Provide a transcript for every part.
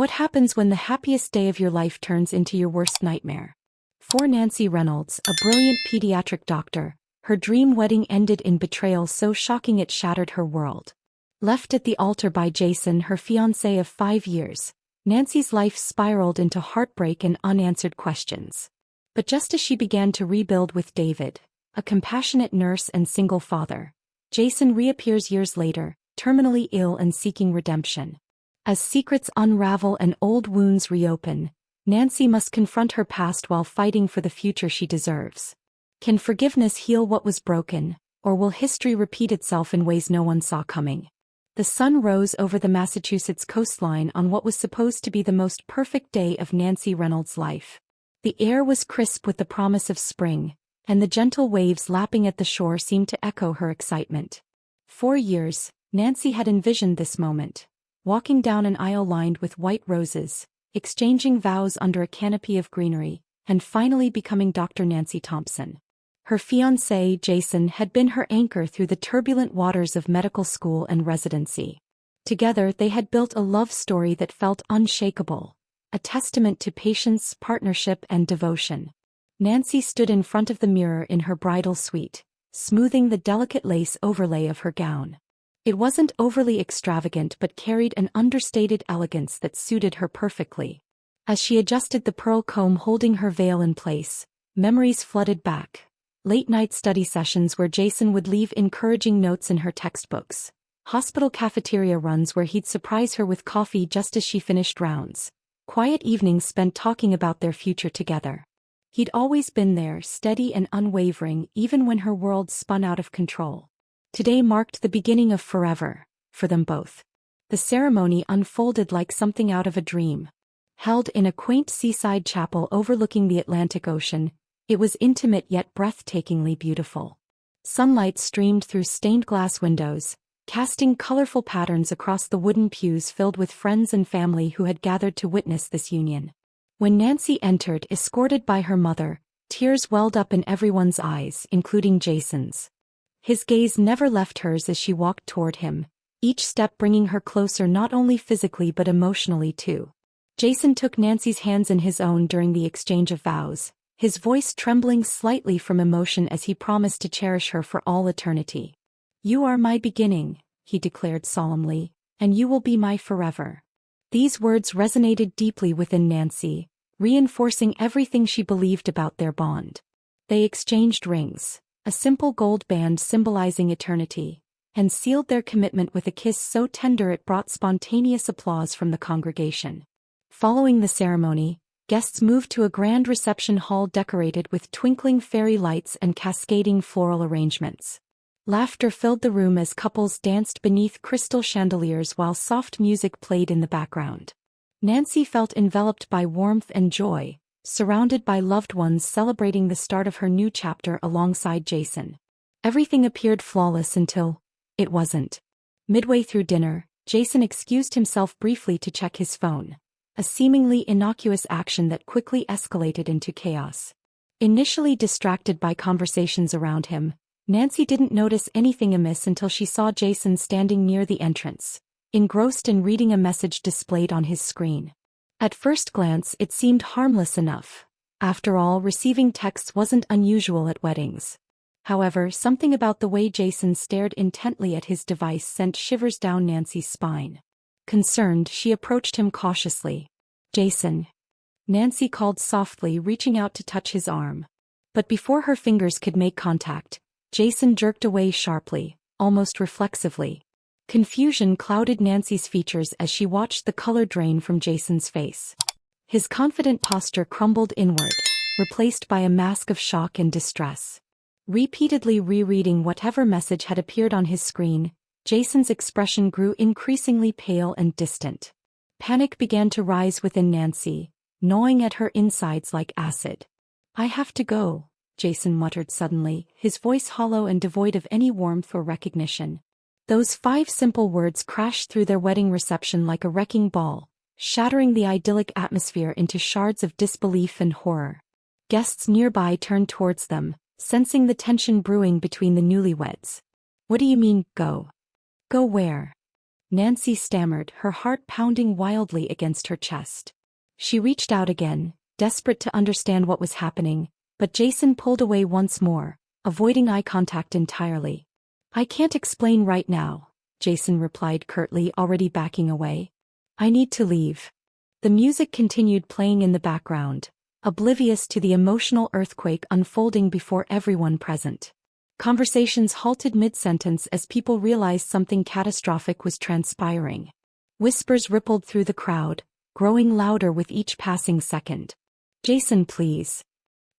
What happens when the happiest day of your life turns into your worst nightmare? For Nancy Reynolds, a brilliant pediatric doctor, her dream wedding ended in betrayal so shocking it shattered her world. Left at the altar by Jason, her fiancé of 5 years, Nancy's life spiraled into heartbreak and unanswered questions. But just as she began to rebuild with David, a compassionate nurse and single father, Jason reappears years later, terminally ill and seeking redemption. As secrets unravel and old wounds reopen, Nancy must confront her past while fighting for the future she deserves. Can forgiveness heal what was broken, or will history repeat itself in ways no one saw coming? The sun rose over the Massachusetts coastline on what was supposed to be the most perfect day of Nancy Reynolds' life. The air was crisp with the promise of spring, and the gentle waves lapping at the shore seemed to echo her excitement. For years, Nancy had envisioned this moment, walking down an aisle lined with white roses, exchanging vows under a canopy of greenery, and finally becoming Dr. Nancy Thompson. Her fiancé, Jason, had been her anchor through the turbulent waters of medical school and residency. Together they had built a love story that felt unshakable, a testament to patience, partnership, and devotion. Nancy stood in front of the mirror in her bridal suite, smoothing the delicate lace overlay of her gown. It wasn't overly extravagant but carried an understated elegance that suited her perfectly. As she adjusted the pearl comb holding her veil in place, memories flooded back. Late-night study sessions where Jason would leave encouraging notes in her textbooks. Hospital cafeteria runs where he'd surprise her with coffee just as she finished rounds. Quiet evenings spent talking about their future together. He'd always been there, steady and unwavering, even when her world spun out of control. Today marked the beginning of forever, for them both. The ceremony unfolded like something out of a dream. Held in a quaint seaside chapel overlooking the Atlantic Ocean, it was intimate yet breathtakingly beautiful. Sunlight streamed through stained glass windows, casting colorful patterns across the wooden pews filled with friends and family who had gathered to witness this union. When Nancy entered, escorted by her mother, tears welled up in everyone's eyes, including Jason's. His gaze never left hers as she walked toward him, each step bringing her closer not only physically but emotionally too. Jason took Nancy's hands in his own during the exchange of vows, his voice trembling slightly from emotion as he promised to cherish her for all eternity. "You are my beginning," he declared solemnly, "and you will be my forever." These words resonated deeply within Nancy, reinforcing everything she believed about their bond. They exchanged rings, a simple gold band symbolizing eternity, and sealed their commitment with a kiss so tender it brought spontaneous applause from the congregation. Following the ceremony, guests moved to a grand reception hall decorated with twinkling fairy lights and cascading floral arrangements. Laughter filled the room as couples danced beneath crystal chandeliers while soft music played in the background. Nancy felt enveloped by warmth and joy, surrounded by loved ones celebrating the start of her new chapter alongside Jason. Everything appeared flawless until it wasn't. Midway through dinner, Jason excused himself briefly to check his phone, a seemingly innocuous action that quickly escalated into chaos. Initially distracted by conversations around him, Nancy didn't notice anything amiss until she saw Jason standing near the entrance, engrossed in reading a message displayed on his screen. At first glance it seemed harmless enough. After all, receiving texts wasn't unusual at weddings. However, something about the way Jason stared intently at his device sent shivers down Nancy's spine. Concerned, she approached him cautiously. "Jason," Nancy called softly, reaching out to touch his arm. But before her fingers could make contact, Jason jerked away sharply, almost reflexively. Confusion clouded Nancy's features as she watched the color drain from Jason's face. His confident posture crumbled inward, replaced by a mask of shock and distress. Repeatedly rereading whatever message had appeared on his screen, Jason's expression grew increasingly pale and distant. Panic began to rise within Nancy, gnawing at her insides like acid. "I have to go," Jason muttered suddenly, his voice hollow and devoid of any warmth or recognition. Those 5 simple words crashed through their wedding reception like a wrecking ball, shattering the idyllic atmosphere into shards of disbelief and horror. Guests nearby turned towards them, sensing the tension brewing between the newlyweds. "What do you mean, go? Go where?" Nancy stammered, her heart pounding wildly against her chest. She reached out again, desperate to understand what was happening, but Jason pulled away once more, avoiding eye contact entirely. "I can't explain right now," Jason replied curtly, already backing away. "I need to leave." The music continued playing in the background, oblivious to the emotional earthquake unfolding before everyone present. Conversations halted mid-sentence as people realized something catastrophic was transpiring. Whispers rippled through the crowd, growing louder with each passing second. "Jason, please,"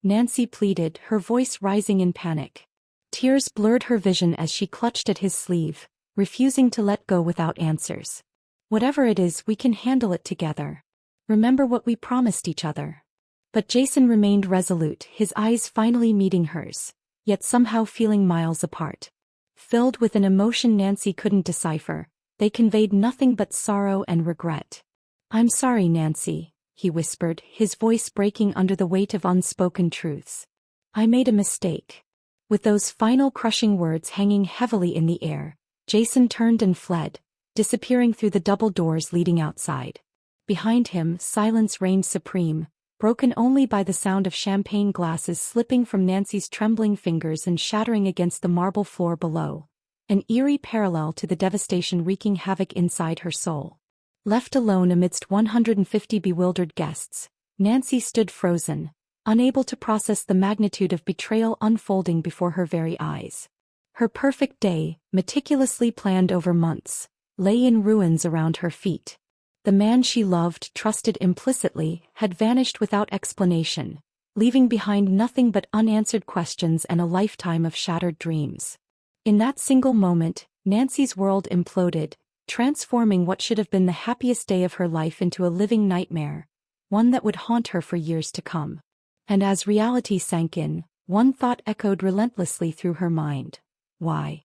Nancy pleaded, her voice rising in panic. Tears blurred her vision as she clutched at his sleeve, refusing to let go without answers. "Whatever it is, we can handle it together. Remember what we promised each other." But Jason remained resolute, his eyes finally meeting hers, yet somehow feeling miles apart. Filled with an emotion Nancy couldn't decipher, they conveyed nothing but sorrow and regret. "I'm sorry, Nancy," he whispered, his voice breaking under the weight of unspoken truths. "I made a mistake." With those final crushing words hanging heavily in the air, Jason turned and fled, disappearing through the double doors leading outside. Behind him, silence reigned supreme, broken only by the sound of champagne glasses slipping from Nancy's trembling fingers and shattering against the marble floor below, an eerie parallel to the devastation wreaking havoc inside her soul. Left alone amidst 150 bewildered guests, Nancy stood frozen, unable to process the magnitude of betrayal unfolding before her very eyes. Her perfect day, meticulously planned over months, lay in ruins around her feet. The man she loved, trusted implicitly, had vanished without explanation, leaving behind nothing but unanswered questions and a lifetime of shattered dreams. In that single moment, Nancy's world imploded, transforming what should have been the happiest day of her life into a living nightmare, one that would haunt her for years to come. And as reality sank in, one thought echoed relentlessly through her mind. Why?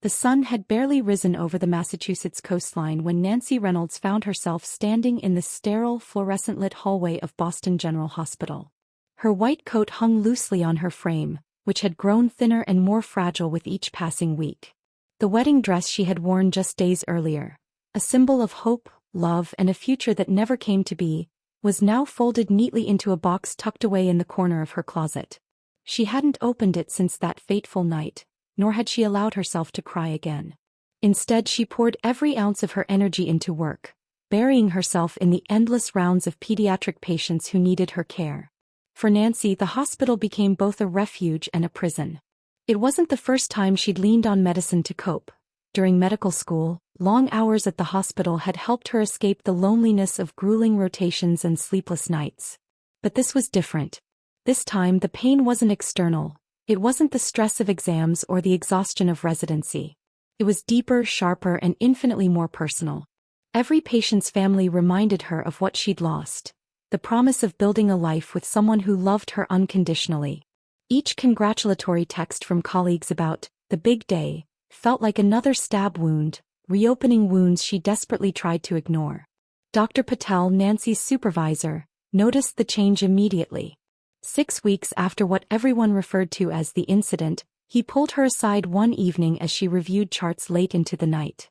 The sun had barely risen over the Massachusetts coastline when Nancy Reynolds found herself standing in the sterile, fluorescent-lit hallway of Boston General Hospital. Her white coat hung loosely on her frame, which had grown thinner and more fragile with each passing week. The wedding dress she had worn just days earlier, a symbol of hope, love, and a future that never came to be, was now folded neatly into a box tucked away in the corner of her closet. She hadn't opened it since that fateful night, nor had she allowed herself to cry again. Instead, she poured every ounce of her energy into work, burying herself in the endless rounds of pediatric patients who needed her care. For Nancy, the hospital became both a refuge and a prison. It wasn't the first time she'd leaned on medicine to cope. During medical school, long hours at the hospital had helped her escape the loneliness of grueling rotations and sleepless nights. But this was different. This time, the pain wasn't external. It wasn't the stress of exams or the exhaustion of residency. It was deeper, sharper, and infinitely more personal. Every patient's family reminded her of what she'd lost, the promise of building a life with someone who loved her unconditionally. Each congratulatory text from colleagues about the big day felt like another stab wound, reopening wounds she desperately tried to ignore. Dr. Patel, Nancy's supervisor, noticed the change immediately. 6 weeks after what everyone referred to as the incident, he pulled her aside one evening as she reviewed charts late into the night.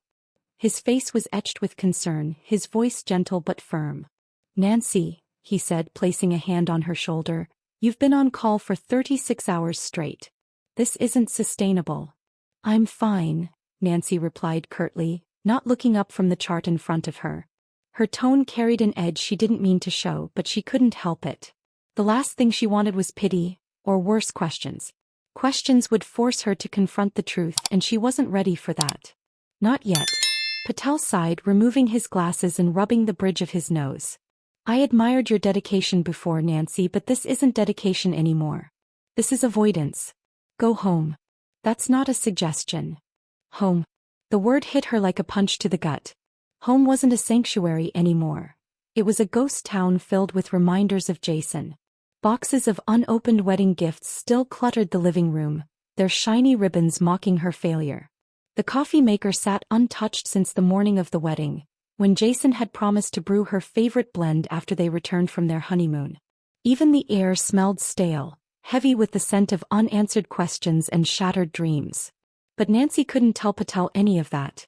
His face was etched with concern, his voice gentle but firm. "Nancy," he said, placing a hand on her shoulder, "you've been on call for 36 hours straight. This isn't sustainable." "I'm fine," Nancy replied curtly, not looking up from the chart in front of her. Her tone carried an edge she didn't mean to show, but she couldn't help it. The last thing she wanted was pity, or worse, questions. Questions would force her to confront the truth, and she wasn't ready for that. "Not yet," Patel sighed, removing his glasses and rubbing the bridge of his nose. "I admired your dedication before, Nancy, but this isn't dedication anymore. This is avoidance. Go home." "That's not a suggestion." Home. The word hit her like a punch to the gut. Home wasn't a sanctuary anymore. It was a ghost town filled with reminders of Jason. Boxes of unopened wedding gifts still cluttered the living room, their shiny ribbons mocking her failure. The coffee maker sat untouched since the morning of the wedding, when Jason had promised to brew her favorite blend after they returned from their honeymoon. Even the air smelled stale, heavy with the scent of unanswered questions and shattered dreams. But Nancy couldn't tell Patel any of that.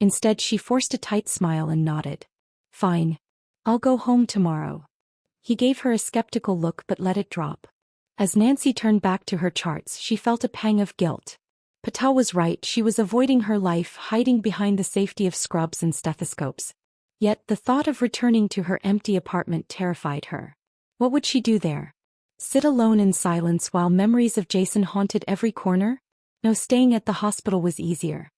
Instead, she forced a tight smile and nodded. Fine. I'll go home tomorrow. He gave her a skeptical look but let it drop. As Nancy turned back to her charts, she felt a pang of guilt. Patel was right, she was avoiding her life, hiding behind the safety of scrubs and stethoscopes. Yet the thought of returning to her empty apartment terrified her. What would she do there? Sit alone in silence while memories of Jason haunted every corner? No, staying at the hospital was easier.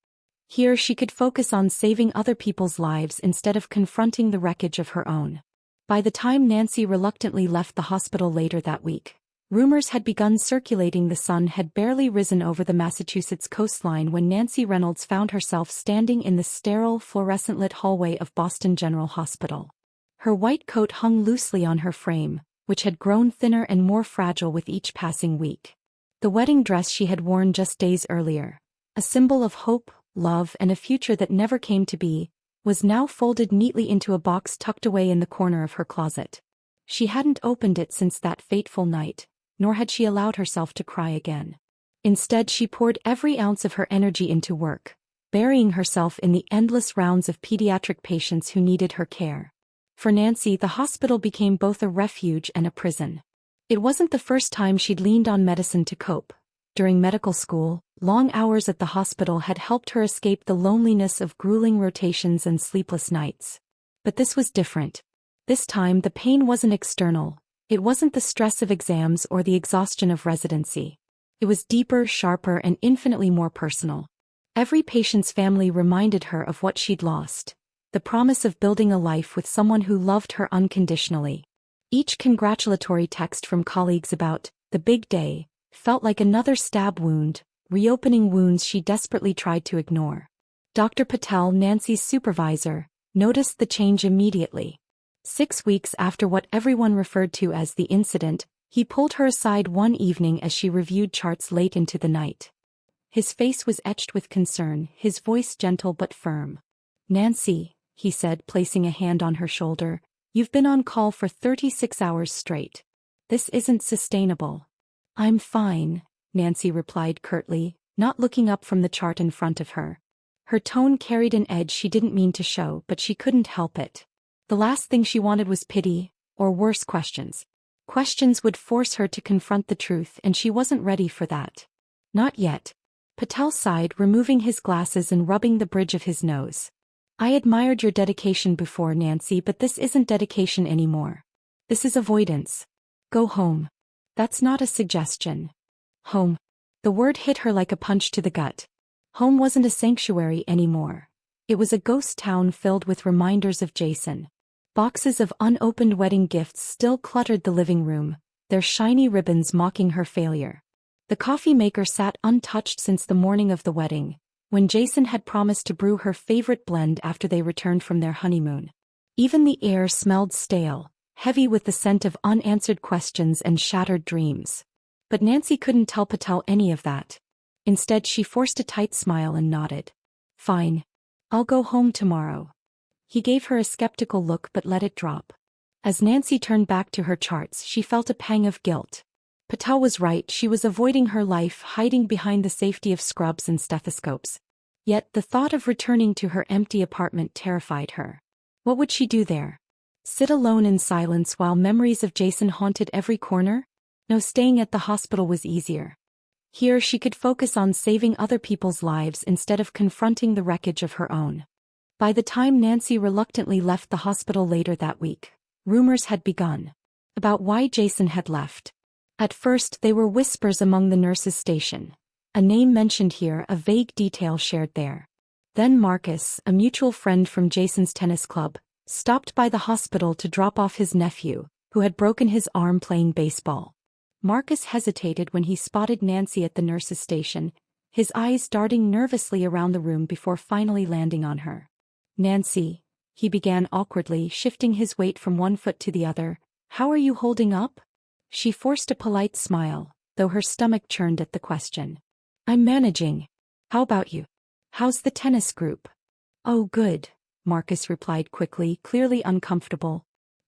Here she could focus on saving other people's lives instead of confronting the wreckage of her own. By the time Nancy reluctantly left the hospital later that week, rumors had begun circulating. The sun had barely risen over the Massachusetts coastline when Nancy Reynolds found herself standing in the sterile, fluorescent-lit hallway of Boston General Hospital. Her white coat hung loosely on her frame, which had grown thinner and more fragile with each passing week. The wedding dress she had worn just days earlier, a symbol of hope, love, and a future that never came to be, was now folded neatly into a box tucked away in the corner of her closet. She hadn't opened it since that fateful night, nor had she allowed herself to cry again. Instead, she poured every ounce of her energy into work, burying herself in the endless rounds of pediatric patients who needed her care. For Nancy, the hospital became both a refuge and a prison. It wasn't the first time she'd leaned on medicine to cope. During medical school, long hours at the hospital had helped her escape the loneliness of grueling rotations and sleepless nights. But this was different. This time the pain wasn't external. It wasn't the stress of exams or the exhaustion of residency. It was deeper, sharper, and infinitely more personal. Every patient's family reminded her of what she'd lost, the promise of building a life with someone who loved her unconditionally. Each congratulatory text from colleagues about the big day felt like another stab wound, reopening wounds she desperately tried to ignore. Dr. Patel, Nancy's supervisor, noticed the change immediately. 6 weeks after what everyone referred to as the incident, he pulled her aside one evening as she reviewed charts late into the night. His face was etched with concern, his voice gentle but firm. "Nancy," he said, placing a hand on her shoulder, "you've been on call for 36 hours straight. This isn't sustainable." "I'm fine," Nancy replied curtly, not looking up from the chart in front of her. Her tone carried an edge she didn't mean to show, but she couldn't help it. The last thing she wanted was pity, or worse, questions. Questions would force her to confront the truth, and she wasn't ready for that. "Not yet." Patel sighed, removing his glasses and rubbing the bridge of his nose. "I admired your dedication before, Nancy, but this isn't dedication anymore. This is avoidance. Go home." "That's not a suggestion." Home. The word hit her like a punch to the gut. Home wasn't a sanctuary anymore. It was a ghost town filled with reminders of Jason. Boxes of unopened wedding gifts still cluttered the living room, their shiny ribbons mocking her failure. The coffee maker sat untouched since the morning of the wedding, when Jason had promised to brew her favorite blend after they returned from their honeymoon. Even the air smelled stale, heavy with the scent of unanswered questions and shattered dreams. But Nancy couldn't tell Patel any of that. Instead, she forced a tight smile and nodded. "Fine. I'll go home tomorrow." He gave her a skeptical look but let it drop. As Nancy turned back to her charts, she felt a pang of guilt. Patel was right, she was avoiding her life, hiding behind the safety of scrubs and stethoscopes. Yet the thought of returning to her empty apartment terrified her. What would she do there? Sit alone in silence while memories of Jason haunted every corner? No, staying at the hospital was easier. Here she could focus on saving other people's lives instead of confronting the wreckage of her own. By the time Nancy reluctantly left the hospital later that week, rumors had begun about why Jason had left. At first they were whispers among the nurses' station. A name mentioned here, a vague detail shared there. Then Marcus, a mutual friend from Jason's tennis club, stopped by the hospital to drop off his nephew, who had broken his arm playing baseball. Marcus hesitated when he spotted Nancy at the nurses' station, his eyes darting nervously around the room before finally landing on her. "Nancy," he began awkwardly, shifting his weight from one foot to the other, "how are you holding up?" She forced a polite smile, though her stomach churned at the question. "I'm managing. How about you? How's the tennis group?" "Oh, good," Marcus replied quickly, clearly uncomfortable.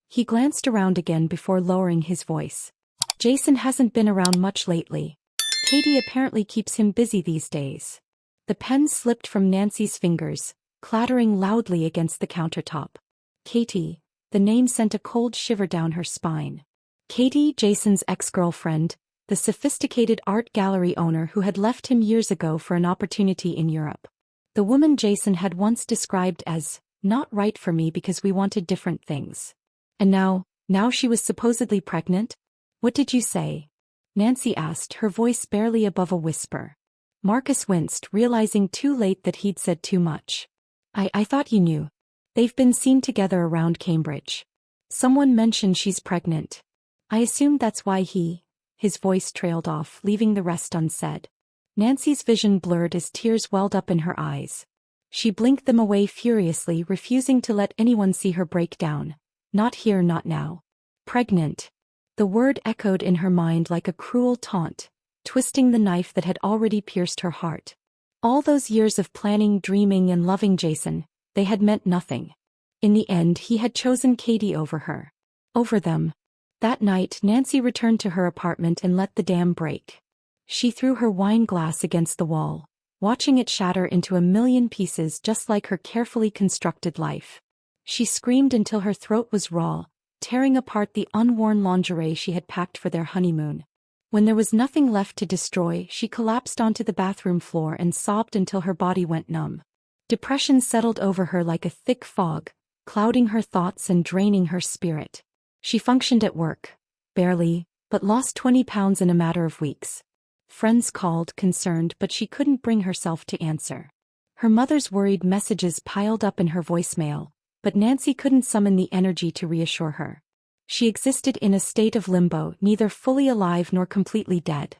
He glanced around again before lowering his voice. "Jason hasn't been around much lately. Katie apparently keeps him busy these days." The pen slipped from Nancy's fingers, clattering loudly against the countertop. Katie. The name sent a cold shiver down her spine. Katie, Jason's ex-girlfriend, the sophisticated art gallery owner who had left him years ago for an opportunity in Europe. The woman Jason had once described as, not right for me because we wanted different things. And now she was supposedly pregnant? What did you say? Nancy asked, her voice barely above a whisper. Marcus winced, realizing too late that he'd said too much. I thought you knew. They've been seen together around Cambridge. Someone mentioned she's pregnant. I assumed that's why his voice trailed off, leaving the rest unsaid. Nancy's vision blurred as tears welled up in her eyes. She blinked them away furiously, refusing to let anyone see her break down. Not here, not now. Pregnant. The word echoed in her mind like a cruel taunt, twisting the knife that had already pierced her heart. All those years of planning, dreaming, and loving Jason, they had meant nothing. In the end, he had chosen Katie over her. Over them. That night, Nancy returned to her apartment and let the dam break. She threw her wine glass against the wall, watching it shatter into a million pieces just like her carefully constructed life. She screamed until her throat was raw, tearing apart the unworn lingerie she had packed for their honeymoon. When there was nothing left to destroy, she collapsed onto the bathroom floor and sobbed until her body went numb. Depression settled over her like a thick fog, clouding her thoughts and draining her spirit. She functioned at work, barely, but lost 20 pounds in a matter of weeks. Friends called, concerned, but she couldn't bring herself to answer. Her mother's worried messages piled up in her voicemail, but Nancy couldn't summon the energy to reassure her. She existed in a state of limbo, neither fully alive nor completely dead.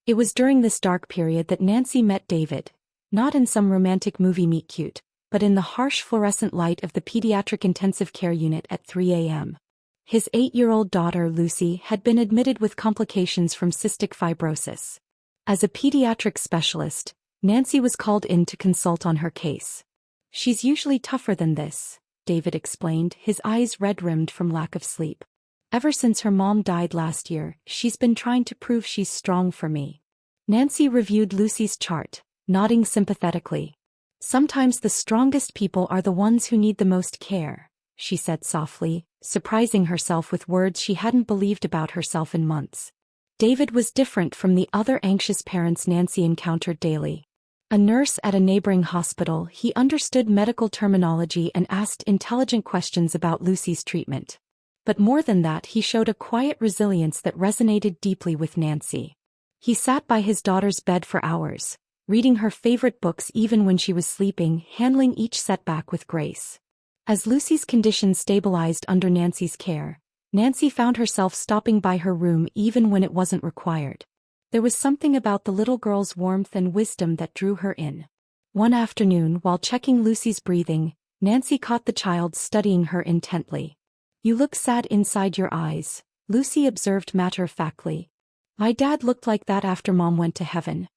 It was during this dark period that Nancy met David, not in some romantic movie meet-cute, but in the harsh fluorescent light of the pediatric intensive care unit at 3 a.m. His 8-year-old daughter, Lucy, had been admitted with complications from cystic fibrosis. As a pediatric specialist, Nancy was called in to consult on her case. She's usually tougher than this, David explained, his eyes red-rimmed from lack of sleep. Ever since her mom died last year, she's been trying to prove she's strong for me. Nancy reviewed Lucy's chart, nodding sympathetically. Sometimes the strongest people are the ones who need the most care, she said softly, surprising herself with words she hadn't believed about herself in months. David was different from the other anxious parents Nancy encountered daily. A nurse at a neighboring hospital, he understood medical terminology and asked intelligent questions about Lucy's treatment. But more than that, he showed a quiet resilience that resonated deeply with Nancy. He sat by his daughter's bed for hours, reading her favorite books even when she was sleeping, handling each setback with grace. As Lucy's condition stabilized under Nancy's care, Nancy found herself stopping by her room even when it wasn't required. There was something about the little girl's warmth and wisdom that drew her in. One afternoon, while checking Lucy's breathing, Nancy caught the child studying her intently. "You look sad inside your eyes," Lucy observed matter-of-factly. "My dad looked like that after Mom went to heaven.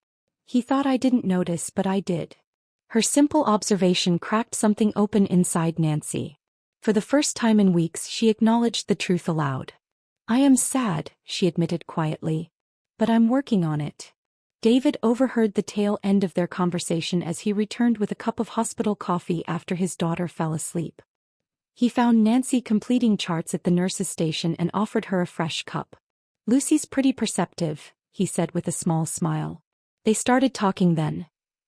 He thought I didn't notice, but I did." Her simple observation cracked something open inside Nancy. For the first time in weeks, she acknowledged the truth aloud. "I am sad," she admitted quietly. "But I'm working on it." David overheard the tail end of their conversation as he returned with a cup of hospital coffee after his daughter fell asleep. He found Nancy completing charts at the nurse's station and offered her a fresh cup. "Lucy's pretty perceptive," he said with a small smile. They started talking then.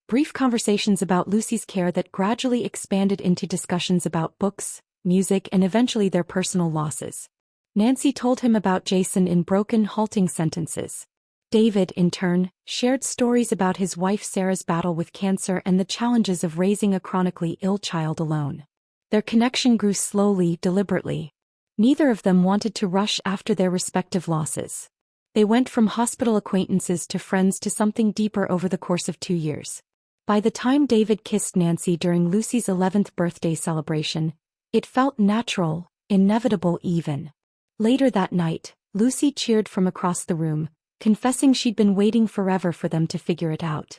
Brief conversations about Lucy's care that gradually expanded into discussions about books, music, and eventually their personal losses. Nancy told him about Jason in broken, halting sentences. David, in turn, shared stories about his wife Sarah's battle with cancer and the challenges of raising a chronically ill child alone. Their connection grew slowly, deliberately. Neither of them wanted to rush after their respective losses. They went from hospital acquaintances to friends to something deeper over the course of 2 years. By the time David kissed Nancy during Lucy's 11th birthday celebration, it felt natural, inevitable even. Later that night, Lucy cheered from across the room, confessing she'd been waiting forever for them to figure it out.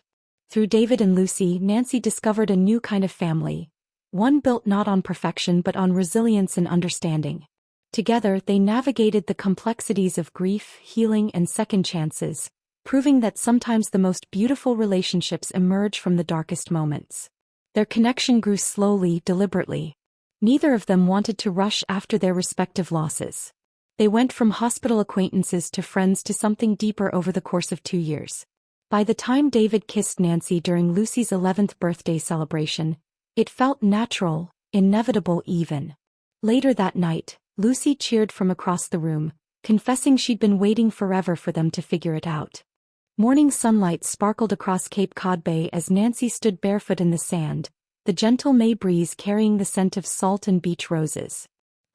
Through David and Lucy, Nancy discovered a new kind of family, one built not on perfection but on resilience and understanding. Together, they navigated the complexities of grief, healing, and second chances, proving that sometimes the most beautiful relationships emerge from the darkest moments. Their connection grew slowly, deliberately. Neither of them wanted to rush after their respective losses. They went from hospital acquaintances to friends to something deeper over the course of 2 years. By the time David kissed Nancy during Lucy's 11th birthday celebration, it felt natural, inevitable even. Later that night, Lucy cheered from across the room, confessing she'd been waiting forever for them to figure it out. Morning sunlight sparkled across Cape Cod Bay as Nancy stood barefoot in the sand, the gentle May breeze carrying the scent of salt and beach roses.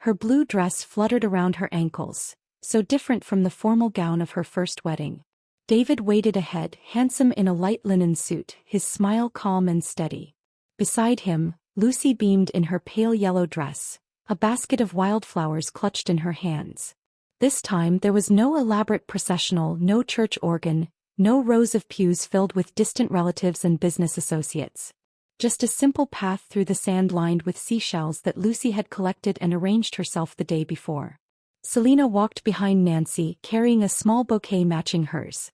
Her blue dress fluttered around her ankles, so different from the formal gown of her first wedding. David waded ahead, handsome in a light linen suit, his smile calm and steady. Beside him, Lucy beamed in her pale yellow dress, a basket of wildflowers clutched in her hands. This time there was no elaborate processional, no church organ, no rows of pews filled with distant relatives and business associates. Just a simple path through the sand lined with seashells that Lucy had collected and arranged herself the day before. Selena walked behind Nancy, carrying a small bouquet matching hers.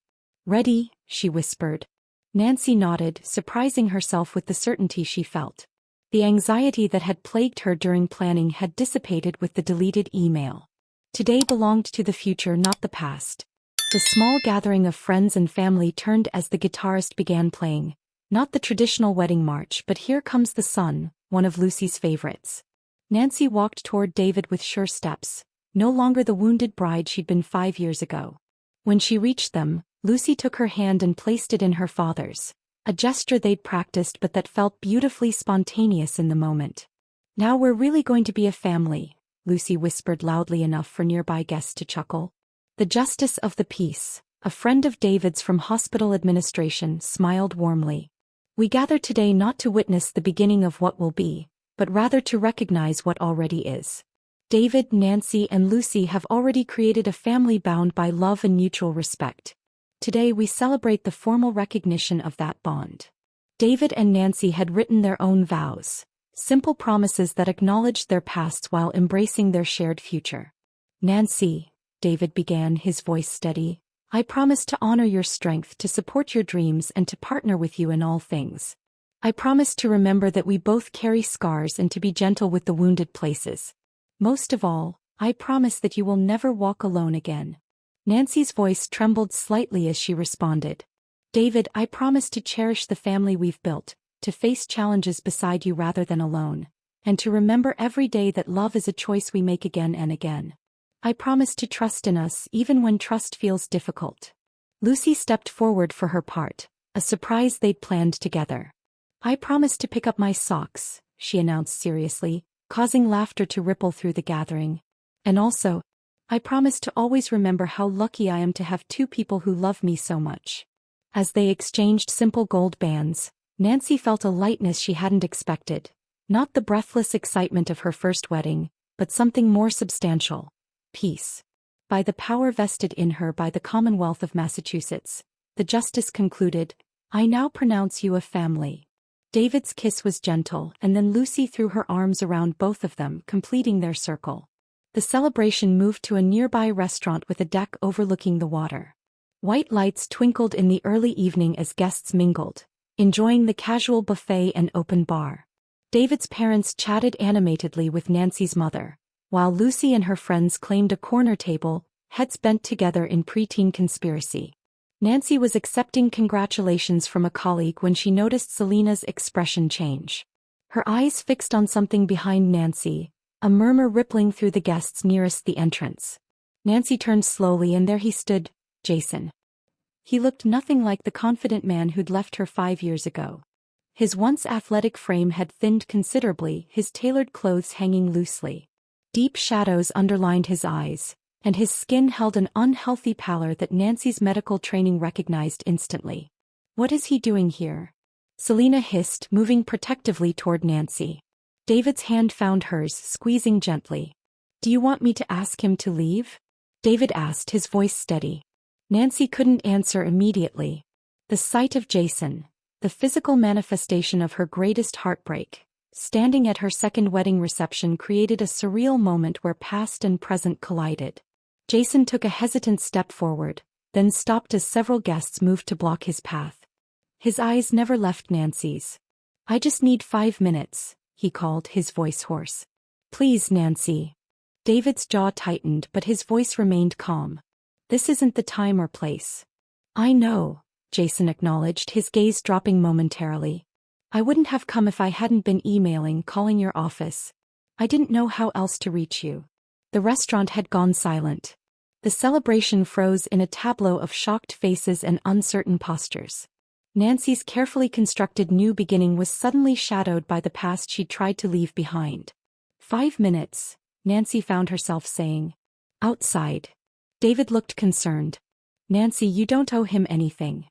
"Ready?" she whispered. Nancy nodded, surprising herself with the certainty she felt. The anxiety that had plagued her during planning had dissipated with the deleted email. Today belonged to the future, not the past. The small gathering of friends and family turned as the guitarist began playing, not the traditional wedding march, but Here Comes the Sun, one of Lucy's favorites. Nancy walked toward David with sure steps, no longer the wounded bride she'd been 5 years ago. When she reached them, Lucy took her hand and placed it in her father's, a gesture they'd practiced but that felt beautifully spontaneous in the moment. "Now we're really going to be a family," Lucy whispered loudly enough for nearby guests to chuckle. The justice of the peace, a friend of David's from hospital administration, smiled warmly. "We gather today not to witness the beginning of what will be, but rather to recognize what already is. David, Nancy, and Lucy have already created a family bound by love and mutual respect. Today we celebrate the formal recognition of that bond." David and Nancy had written their own vows, simple promises that acknowledged their pasts while embracing their shared future. "Nancy," David began, his voice steady, "I promise to honor your strength, to support your dreams, and to partner with you in all things. I promise to remember that we both carry scars and to be gentle with the wounded places. Most of all, I promise that you will never walk alone again." Nancy's voice trembled slightly as she responded. "David, I promise to cherish the family we've built, to face challenges beside you rather than alone, and to remember every day that love is a choice we make again and again. I promise to trust in us even when trust feels difficult." Lucy stepped forward for her part, a surprise they'd planned together. "I promise to pick up my socks," she announced seriously, causing laughter to ripple through the gathering. "And also, I promise to always remember how lucky I am to have two people who love me so much." As they exchanged simple gold bands, Nancy felt a lightness she hadn't expected, not the breathless excitement of her first wedding, but something more substantial: peace. By the power vested in her by the Commonwealth of Massachusetts, the justice concluded, "I now pronounce you a family." David's kiss was gentle, and then Lucy threw her arms around both of them, completing their circle. The celebration moved to a nearby restaurant with a deck overlooking the water. White lights twinkled in the early evening as guests mingled, enjoying the casual buffet and open bar. David's parents chatted animatedly with Nancy's mother, while Lucy and her friends claimed a corner table, heads bent together in preteen conspiracy. Nancy was accepting congratulations from a colleague when she noticed Selena's expression change. Her eyes fixed on something behind Nancy, a murmur rippling through the guests nearest the entrance. Nancy turned slowly and there he stood, Jason. He looked nothing like the confident man who'd left her 5 years ago. His once athletic frame had thinned considerably, his tailored clothes hanging loosely. Deep shadows underlined his eyes, and his skin held an unhealthy pallor that Nancy's medical training recognized instantly. "What is he doing here?" Selena hissed, moving protectively toward Nancy. David's hand found hers, squeezing gently. "Do you want me to ask him to leave?" David asked, his voice steady. Nancy couldn't answer immediately. The sight of Jason, the physical manifestation of her greatest heartbreak, standing at her second wedding reception created a surreal moment where past and present collided. Jason took a hesitant step forward, then stopped as several guests moved to block his path. His eyes never left Nancy's. I just need 5 minutes, he called, his voice hoarse. Please, Nancy. David's jaw tightened, but his voice remained calm. This isn't the time or place. I know, Jason acknowledged, his gaze dropping momentarily. I wouldn't have come if I hadn't been calling your office. I didn't know how else to reach you. The restaurant had gone silent. The celebration froze in a tableau of shocked faces and uncertain postures. Nancy's carefully constructed new beginning was suddenly shadowed by the past she'd tried to leave behind. 5 minutes, Nancy found herself saying. Outside. David looked concerned. Nancy, you don't owe him anything.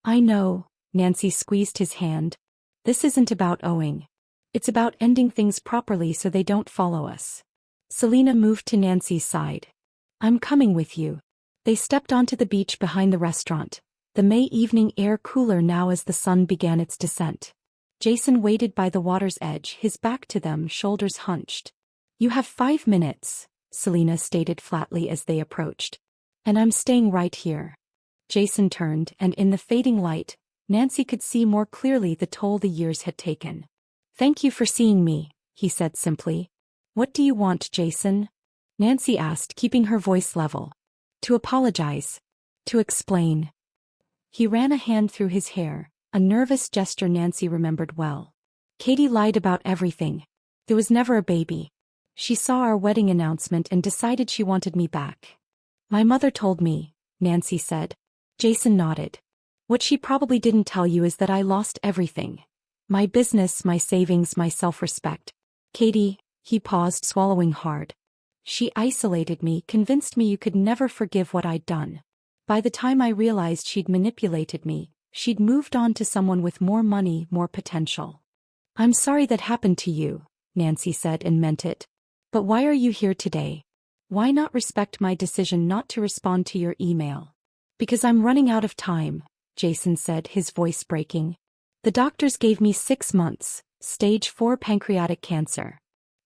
I know, Nancy squeezed his hand. This isn't about owing. It's about ending things properly so they don't follow us. Selena moved to Nancy's side. I'm coming with you. They stepped onto the beach behind the restaurant, the May evening air cooler now as the sun began its descent. Jason waited by the water's edge, his back to them, shoulders hunched. You have 5 minutes, Selena stated flatly as they approached. And I'm staying right here. Jason turned, and in the fading light, Nancy could see more clearly the toll the years had taken. Thank you for seeing me, he said simply. What do you want, Jason? Nancy asked, keeping her voice level. To apologize. To explain. He ran a hand through his hair, a nervous gesture Nancy remembered well. Katie lied about everything. There was never a baby. She saw our wedding announcement and decided she wanted me back. My mother told me, Nancy said. Jason nodded. What she probably didn't tell you is that I lost everything. My business, my savings, my self-respect. Katie, he paused, swallowing hard. She isolated me, convinced me you could never forgive what I'd done. By the time I realized she'd manipulated me, she'd moved on to someone with more money, more potential. I'm sorry that happened to you, Nancy said, and meant it. But why are you here today? Why not respect my decision not to respond to your email? Because I'm running out of time, Jason said, his voice breaking. The doctors gave me 6 months, stage 4 pancreatic cancer.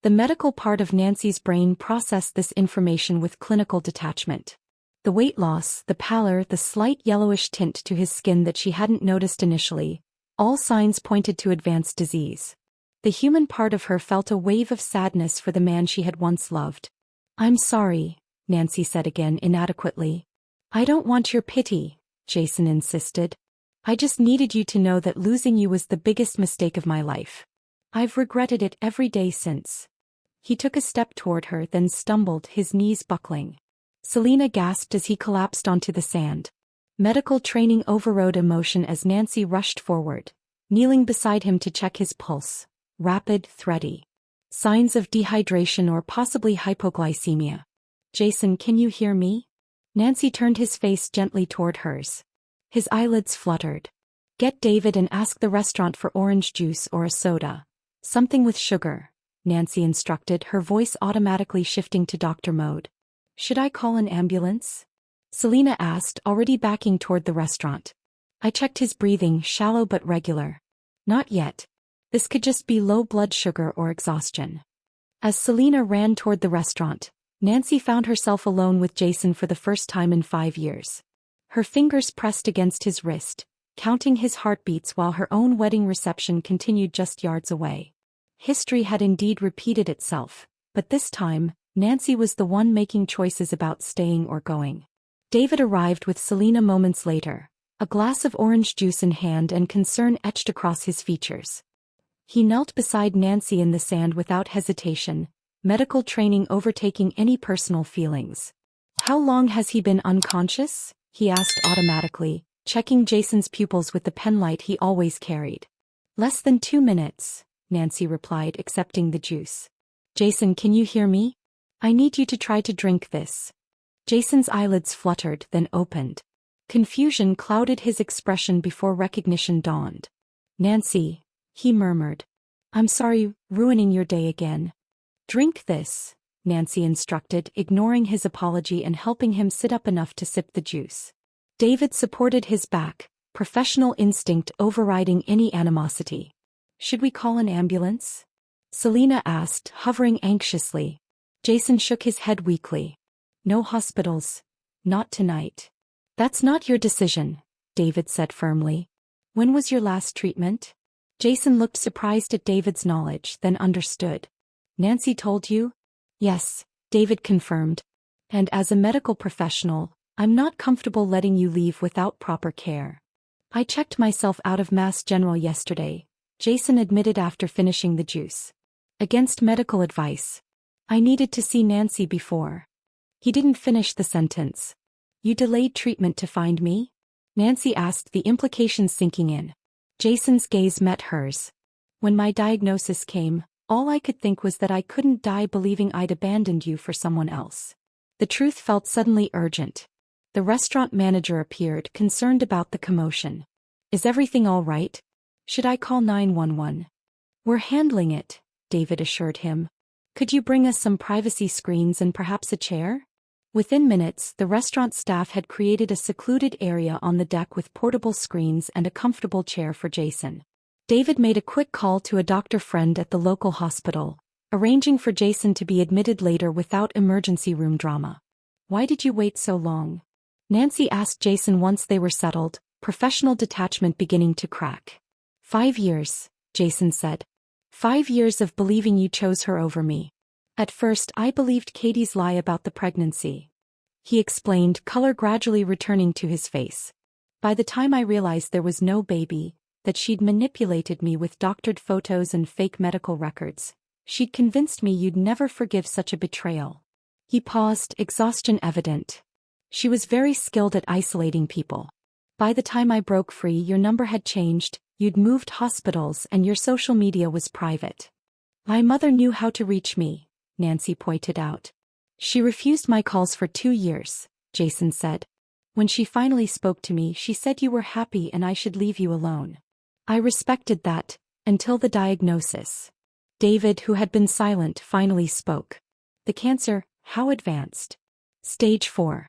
The medical part of Nancy's brain processed this information with clinical detachment. The weight loss, the pallor, the slight yellowish tint to his skin that she hadn't noticed initially, all signs pointed to advanced disease. The human part of her felt a wave of sadness for the man she had once loved. I'm sorry, Nancy said again inadequately. I don't want your pity, Jason insisted. I just needed you to know that losing you was the biggest mistake of my life. I've regretted it every day since. He took a step toward her, then stumbled, his knees buckling. Selena gasped as he collapsed onto the sand. Medical training overrode emotion as Nancy rushed forward, kneeling beside him to check his pulse. Rapid, thready. Signs of dehydration or possibly hypoglycemia. Jason, can you hear me? Nancy turned his face gently toward hers. His eyelids fluttered. Get David and ask the restaurant for orange juice or a soda. Something with sugar, Nancy instructed, her voice automatically shifting to doctor mode. Should I call an ambulance? Selena asked, already backing toward the restaurant. I checked his breathing, shallow but regular. Not yet. This could just be low blood sugar or exhaustion. As Selena ran toward the restaurant, Nancy found herself alone with Jason for the first time in 5 years. Her fingers pressed against his wrist, counting his heartbeats while her own wedding reception continued just yards away. History had indeed repeated itself, but this time, Nancy was the one making choices about staying or going. David arrived with Selena moments later, a glass of orange juice in hand and concern etched across his features. He knelt beside Nancy in the sand without hesitation, medical training overtaking any personal feelings. How long has he been unconscious? He asked automatically, checking Jason's pupils with the penlight he always carried. Less than 2 minutes, Nancy replied, accepting the juice. Jason, can you hear me? I need you to try to drink this. Jason's eyelids fluttered, then opened. Confusion clouded his expression before recognition dawned. Nancy, he murmured. I'm sorry, ruining your day again. Drink this, Nancy instructed, ignoring his apology and helping him sit up enough to sip the juice. David supported his back, professional instinct overriding any animosity. Should we call an ambulance? Selena asked, hovering anxiously. Jason shook his head weakly. No hospitals. Not tonight. That's not your decision, David said firmly. When was your last treatment? Jason looked surprised at David's knowledge, then understood. Nancy told you? Yes, David confirmed. And as a medical professional, I'm not comfortable letting you leave without proper care. I checked myself out of Mass General yesterday, Jason admitted after finishing the juice. Against medical advice. I needed to see Nancy before. He didn't finish the sentence. You delayed treatment to find me? Nancy asked, the implications sinking in. Jason's gaze met hers. When my diagnosis came, all I could think was that I couldn't die believing I'd abandoned you for someone else. The truth felt suddenly urgent. The restaurant manager appeared, concerned about the commotion. Is everything all right? Should I call 911? We're handling it, David assured him. Could you bring us some privacy screens and perhaps a chair? Within minutes, the restaurant staff had created a secluded area on the deck with portable screens and a comfortable chair for Jason. David made a quick call to a doctor friend at the local hospital, arranging for Jason to be admitted later without emergency room drama. Why did you wait so long? Nancy asked Jason once they were settled, professional detachment beginning to crack. 5 years, Jason said. 5 years of believing you chose her over me. At first I believed Katie's lie about the pregnancy. He explained, color gradually returning to his face. By the time I realized there was no baby, that she'd manipulated me with doctored photos and fake medical records, she'd convinced me you'd never forgive such a betrayal. He paused, exhaustion evident. She was very skilled at isolating people. By the time I broke free, your number had changed, you'd moved hospitals, and your social media was private. My mother knew how to reach me, Nancy pointed out. She refused my calls for 2 years, Jason said. When she finally spoke to me, she said you were happy and I should leave you alone. I respected that, until the diagnosis. David, who had been silent, finally spoke. The cancer, how advanced? Stage 4.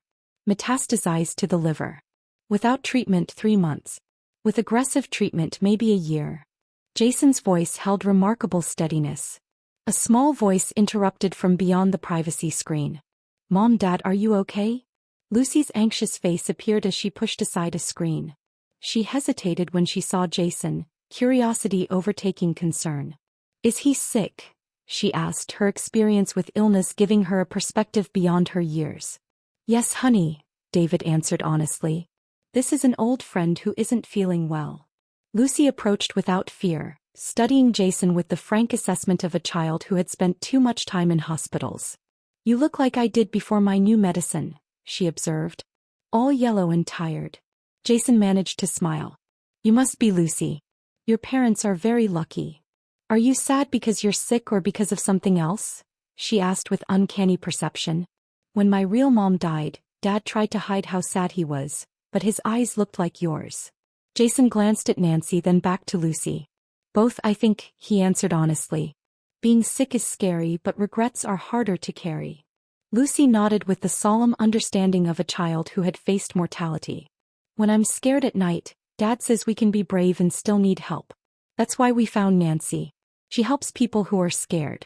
Metastasized to the liver. Without treatment 3 months. With aggressive treatment maybe a year. Jason's voice held remarkable steadiness. A small voice interrupted from beyond the privacy screen. Mom, Dad, are you okay? Lucy's anxious face appeared as she pushed aside a screen. She hesitated when she saw Jason, curiosity overtaking concern. Is he sick? She asked, her experience with illness giving her a perspective beyond her years. Yes, honey, David answered honestly. This is an old friend who isn't feeling well. Lucy approached without fear, studying Jason with the frank assessment of a child who had spent too much time in hospitals. You look like I did before my new medicine, she observed. All yellow and tired. Jason managed to smile. You must be Lucy. Your parents are very lucky. Are you sad because you're sick or because of something else? She asked with uncanny perception. When my real mom died, Dad tried to hide how sad he was, but his eyes looked like yours. Jason glanced at Nancy, then back to Lucy. Both, I think, he answered honestly. Being sick is scary, but regrets are harder to carry. Lucy nodded with the solemn understanding of a child who had faced mortality. When I'm scared at night, Dad says we can be brave and still need help. That's why we found Nancy. She helps people who are scared.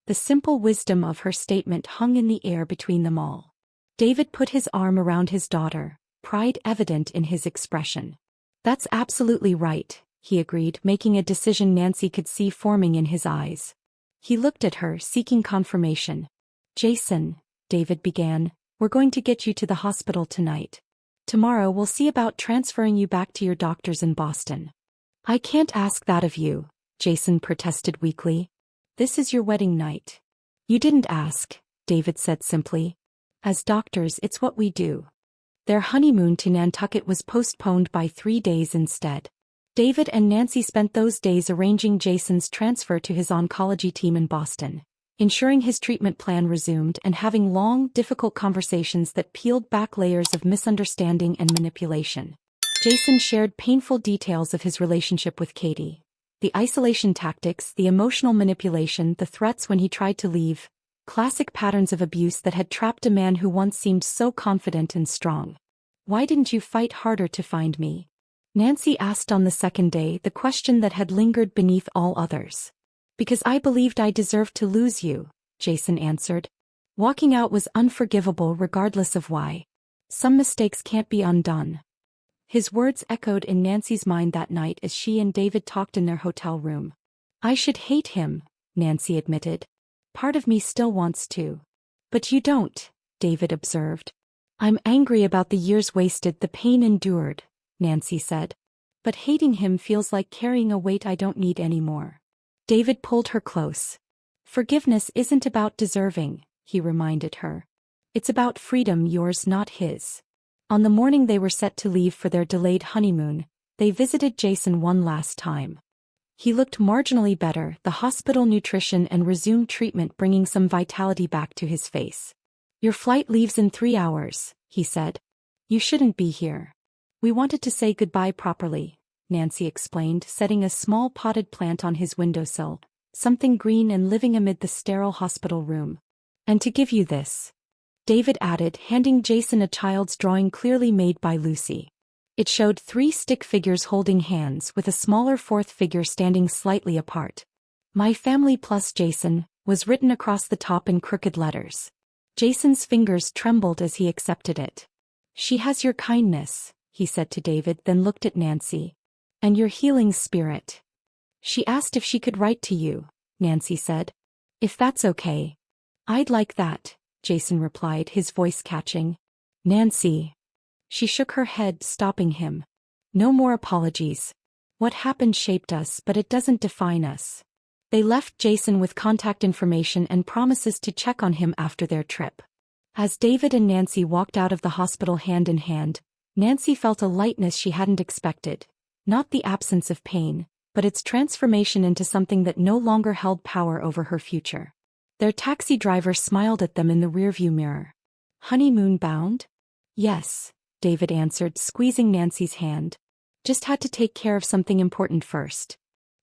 The simple wisdom of her statement hung in the air between them all. David put his arm around his daughter, pride evident in his expression. That's absolutely right, he agreed, making a decision Nancy could see forming in his eyes. He looked at her, seeking confirmation. Jason, David began, we're going to get you to the hospital tonight. Tomorrow we'll see about transferring you back to your doctors in Boston. I can't ask that of you, Jason protested weakly. This is your wedding night. You didn't ask, David said simply. As doctors, it's what we do. Their honeymoon to Nantucket was postponed by 3 days instead. David and Nancy spent those days arranging Jason's transfer to his oncology team in Boston, ensuring his treatment plan resumed and having long, difficult conversations that peeled back layers of misunderstanding and manipulation. Jason shared painful details of his relationship with Katie. The isolation tactics, the emotional manipulation, the threats when he tried to leave. Classic patterns of abuse that had trapped a man who once seemed so confident and strong. Why didn't you fight harder to find me? Nancy asked on the second day, the question that had lingered beneath all others. Because I believed I deserved to lose you, Jason answered. Walking out was unforgivable regardless of why. Some mistakes can't be undone. His words echoed in Nancy's mind that night as she and David talked in their hotel room. I should hate him, Nancy admitted. Part of me still wants to. But you don't, David observed. I'm angry about the years wasted, the pain endured, Nancy said. But hating him feels like carrying a weight I don't need anymore. David pulled her close. Forgiveness isn't about deserving, he reminded her. It's about freedom, yours, not his. On the morning they were set to leave for their delayed honeymoon, they visited Jason one last time. He looked marginally better, the hospital nutrition and resumed treatment bringing some vitality back to his face. Your flight leaves in 3 hours, he said. You shouldn't be here. We wanted to say goodbye properly, Nancy explained, setting a small potted plant on his windowsill, something green and living amid the sterile hospital room. And to give you this, David added, handing Jason a child's drawing clearly made by Lucy. It showed 3 stick figures holding hands with a smaller 4th figure standing slightly apart. My family plus Jason was written across the top in crooked letters. Jason's fingers trembled as he accepted it. She has your kindness, he said to David, then looked at Nancy. And your healing spirit. She asked if she could write to you, Nancy said. If that's okay. I'd like that, Jason replied, his voice catching. Nancy. She shook her head, stopping him. No more apologies. What happened shaped us, but it doesn't define us. They left Jason with contact information and promises to check on him after their trip. As David and Nancy walked out of the hospital hand in hand, Nancy felt a lightness she hadn't expected. Not the absence of pain, but its transformation into something that no longer held power over her future. Their taxi driver smiled at them in the rearview mirror. Honeymoon bound? Yes, David answered, squeezing Nancy's hand. Just had to take care of something important first.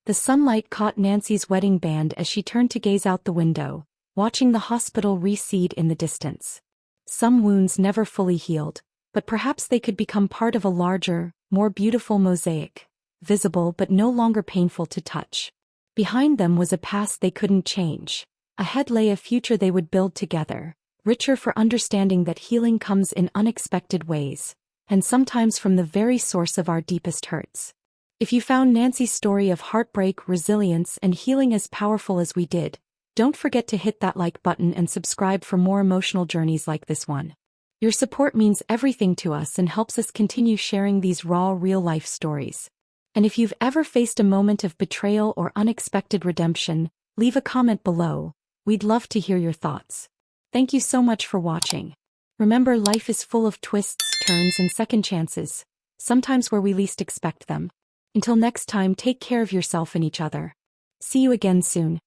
The sunlight caught Nancy's wedding band as she turned to gaze out the window, watching the hospital recede in the distance. Some wounds never fully healed, but perhaps they could become part of a larger, more beautiful mosaic, visible but no longer painful to touch. Behind them was a past they couldn't change. Ahead lay a future they would build together, richer for understanding that healing comes in unexpected ways, and sometimes from the very source of our deepest hurts. If you found Nancy's story of heartbreak, resilience, and healing as powerful as we did, don't forget to hit that like button and subscribe for more emotional journeys like this one. Your support means everything to us and helps us continue sharing these raw, real-life stories. And if you've ever faced a moment of betrayal or unexpected redemption, leave a comment below. We'd love to hear your thoughts. Thank you so much for watching. Remember, life is full of twists, turns, and second chances, sometimes where we least expect them. Until next time, take care of yourself and each other. See you again soon.